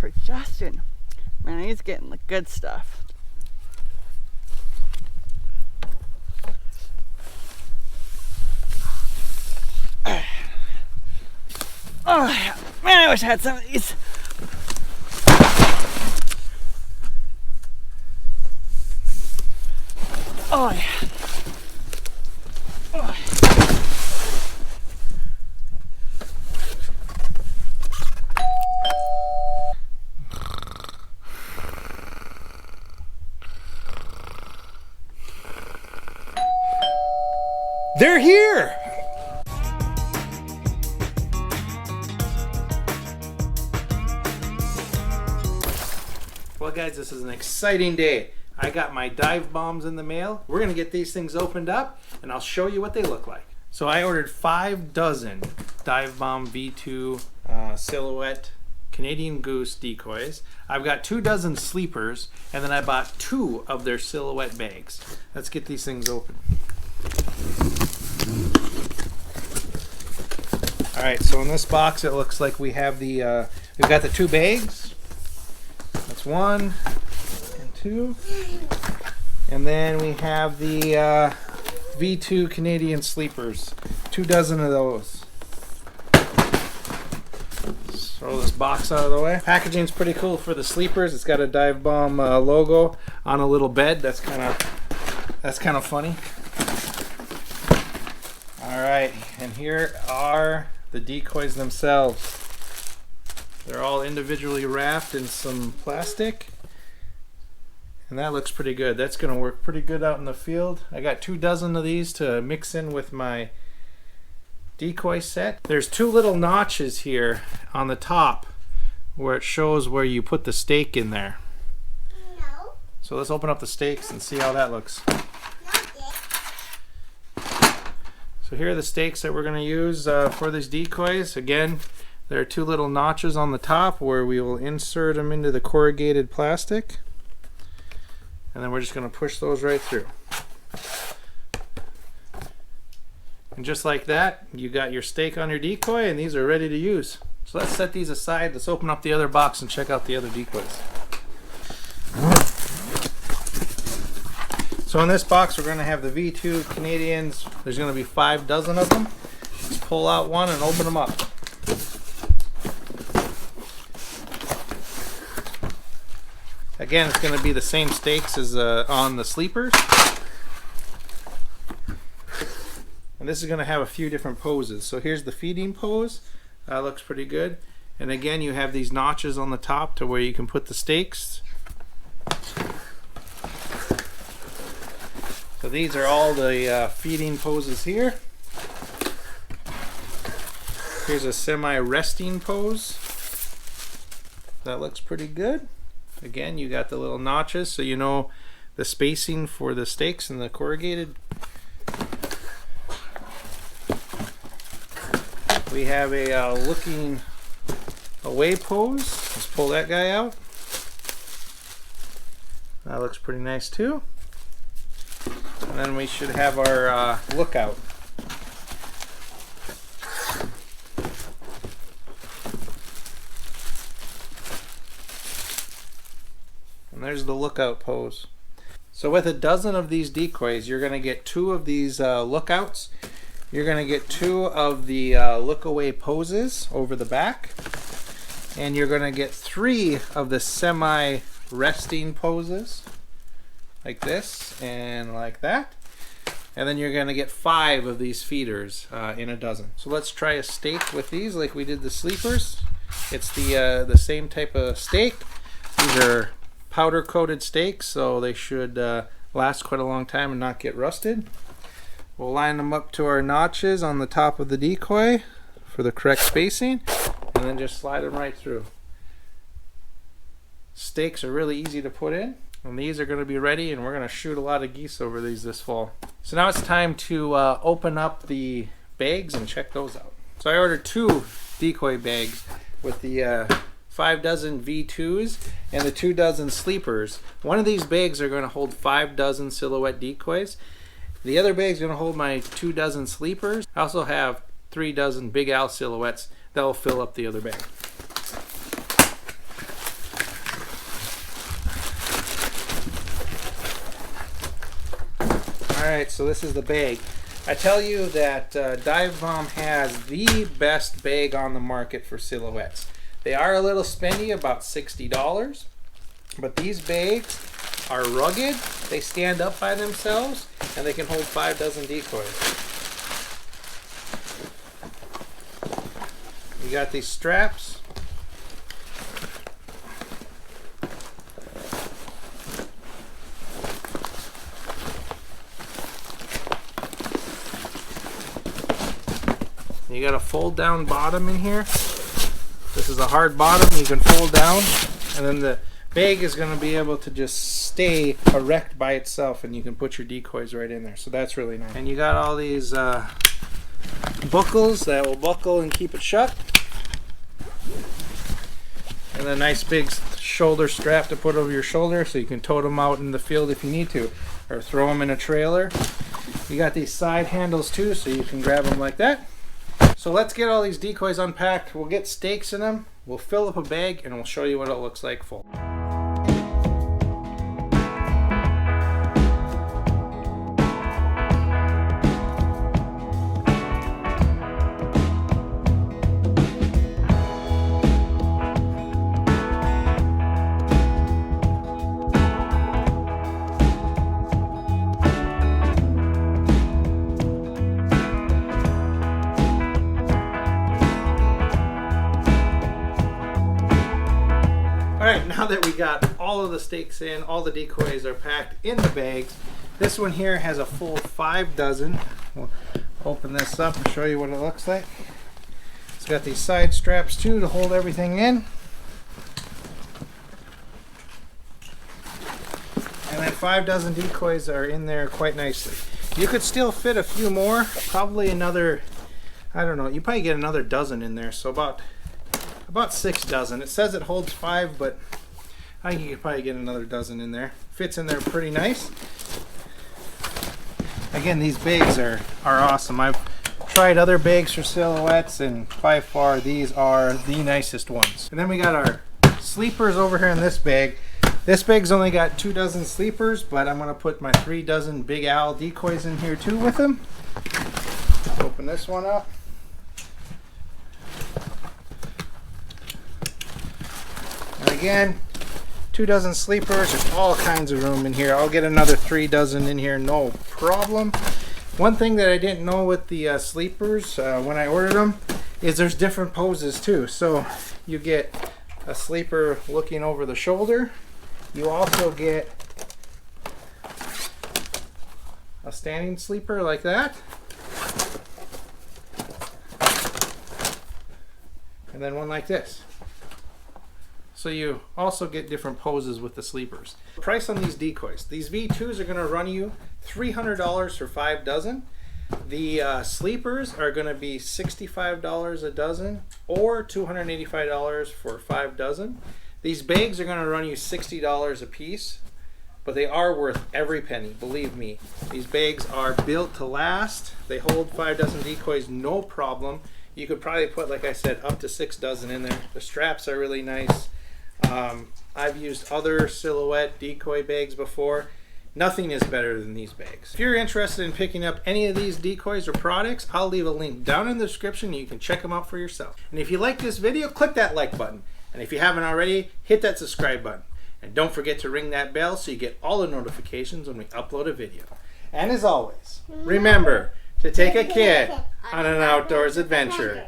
for Justin. Man, he's getting the good stuff. Oh, man, I wish I had some of these. Oh, yeah. Oh. They're here! Well guys, this is an exciting day. I got my dive bombs in the mail. We're gonna get these things opened up and I'll show you what they look like. So I ordered 5 dozen Dive Bomb V2 Silhouette Canadian Goose decoys. I've got 2 dozen sleepers, and then I bought 2 of their silhouette bags. Let's get these things open. All right, so in this box it looks like we have the we've got the 2 bags. That's 1 and 2, and then we have the V2 Canadian sleepers. 2 dozen of those. Throw this box out of the way. Packaging's pretty cool for the sleepers. It's got a Dive Bomb logo on a little bed. That's kind of funny. All right, and here are the decoys themselves. They're all individually wrapped in some plastic, and that looks pretty good. That's going to work pretty good out in the field. I got 2 dozen of these to mix in with my decoy set. There's 2 little notches here on the top where it shows where you put the stake in there. No. So let's open up the stakes and see how that looks. So here are the stakes that we're going to use for these decoys. Again, there are 2 little notches on the top where we will insert them into the corrugated plastic, and then we're just going to push those right through. And just like that, you got your stake on your decoy, and these are ready to use. So let's set these aside. Let's open up the other box and check out the other decoys. So in this box, we're going to have the V2 Canadians. There's going to be 5 dozen of them. Let's pull out one and open them up. Again, it's going to be the same stakes as on the sleepers. And this is going to have a few different poses. So here's the feeding pose. That looks pretty good. And again, you have these notches on the top to where you can put the stakes. So these are all the feeding poses here. Here's a semi-resting pose. That looks pretty good. Again, you got the little notches so you know the spacing for the stakes and the corrugated. We have a looking away pose. Let's pull that guy out. That looks pretty nice too. And then we should have our lookout. And there's the lookout pose. So with 12 of these decoys, you're going to get 2 of these lookouts. You're going to get 2 of the look away poses over the back. And you're going to get 3 of the semi-resting poses. Like this and like that. And then you're going to get 5 of these feeders in a dozen. So let's try a stake with these like we did the sleepers. It's the same type of stake. These are powder coated stakes, so they should last quite a long time and not get rusted. We'll line them up to our notches on the top of the decoy for the correct spacing, and then just slide them right through. Stakes are really easy to put in, and these are going to be ready, and we're going to shoot a lot of geese over these this fall. So now it's time to open up the bags and check those out. So I ordered 2 decoy bags with the 5 dozen V2s and the 2 dozen sleepers. One of these bags are going to hold 5 dozen silhouette decoys. The other bag is going to hold my 2 dozen sleepers. I also have 3 dozen Big Al silhouettes that will fill up the other bag. Alright, so this is the bag. I tell you that Dive Bomb has the best bag on the market for silhouettes. They are a little spendy, about $60, but these bags are rugged, they stand up by themselves, and they can hold 5 dozen decoys. You got these straps. You got a fold down bottom in here. This is a hard bottom you can fold down, and then the bag is going to be able to just stay erect by itself, and you can put your decoys right in there. So that's really nice. And you got all these buckles that will buckle and keep it shut. And a nice big shoulder strap to put over your shoulder so you can tote them out in the field if you need to, or throw them in a trailer. You got these side handles too, so you can grab them like that. So let's get all these decoys unpacked. We'll get stakes in them, we'll fill up a bag, and we'll show you what it looks like full. Alright, now that we got all of the stakes in, all the decoys are packed in the bags, this one here has a full 5 dozen. We'll open this up and show you what it looks like. It's got these side straps too to hold everything in. And then 5 dozen decoys are in there quite nicely. You could still fit a few more, probably another, I don't know, you probably get another dozen in there, so about 6 dozen. It says it holds 5, but I think you could probably get another dozen in there. Fits in there pretty nice. Again, these bags are awesome. I've tried other bags for silhouettes, and by far these are the nicest ones. And then we got our sleepers over here in this bag. This bag's only got 2 dozen sleepers, but I'm going to put my 3 dozen Big Owl decoys in here too with them. Open this one up. And again, 2 dozen sleepers. There's all kinds of room in here. I'll get another 3 dozen in here, no problem. One thing that I didn't know with the sleepers when I ordered them is there's different poses too. So you get a sleeper looking over the shoulder. You also get a standing sleeper like that. And then one like this. So you also get different poses with the sleepers. Price on these decoys. These V2s are going to run you $300 for 5 dozen. The sleepers are going to be $65 a dozen or $285 for 5 dozen. These bags are going to run you $60 a piece, but they are worth every penny, believe me. These bags are built to last. They hold 5 dozen decoys, no problem. You could probably put, like I said, up to 6 dozen in there. The straps are really nice. I've used other silhouette decoy bags before. Nothing is better than these bags. If you're interested in picking up any of these decoys or products, I'll leave a link down in the description and you can check them out for yourself. And if you like this video, click that like button. And if you haven't already, hit that subscribe button. And don't forget to ring that bell so you get all the notifications when we upload a video. And as always, remember to take a kid on an outdoors adventure.